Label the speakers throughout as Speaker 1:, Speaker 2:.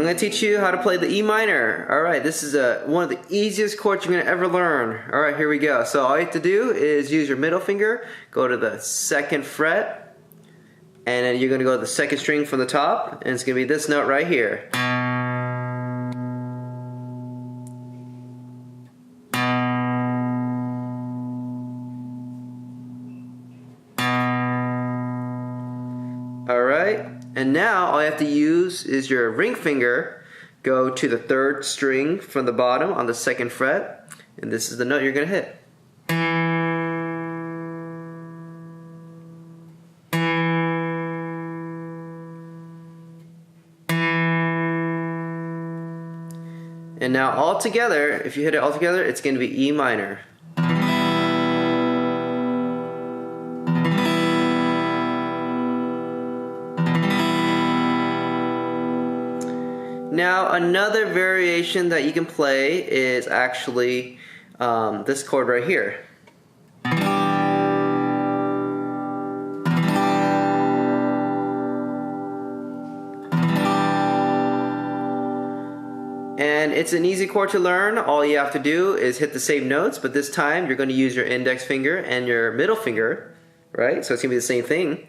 Speaker 1: going to teach you how to play the E minor. Alright, this is one of the easiest chords you're going to ever learn. Alright, here we go. So all you have to do is use your middle finger, go to the 2nd fret, and then you're going to go to the 2nd string from the top, and it's going to be this note right here. Alright, and now all you have to use is your ring finger, go to the 3rd string from the bottom on the 2nd fret, and this is the note you're going to hit. And now all together, if you hit it all together, it's going to be E minor. Now another variation that you can play is actually this chord right here. And it's an easy chord to learn. All you have to do is hit the same notes, but this time you're going to use your index finger and your middle finger, right? So it's going to be the same thing.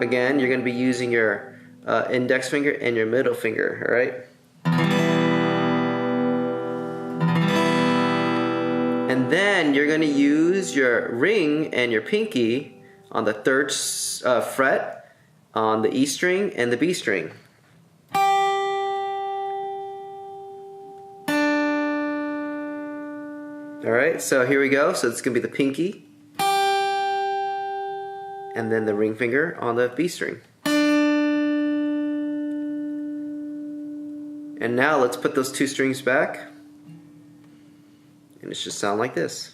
Speaker 1: Again, you're going to be using your index finger and your middle finger, alright? And then you're going to use your ring and your pinky on the 3rd fret on the E string and the B string. Alright, so here we go. So it's going to be the pinky and then the ring finger on the B string. And now let's put those 2 strings back, and it should sound like this.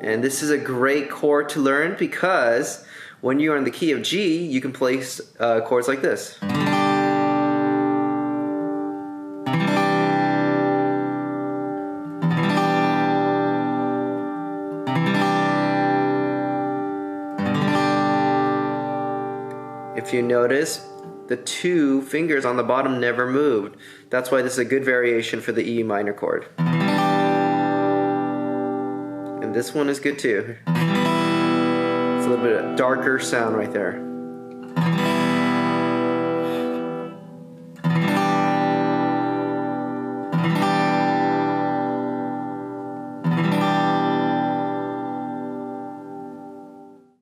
Speaker 1: And this is a great chord to learn because when you're in the key of G, you can play chords like this. If you notice, the 2 fingers on the bottom never moved. That's why this is a good variation for the E minor chord. And this one is good too. It's a little bit of darker sound right there.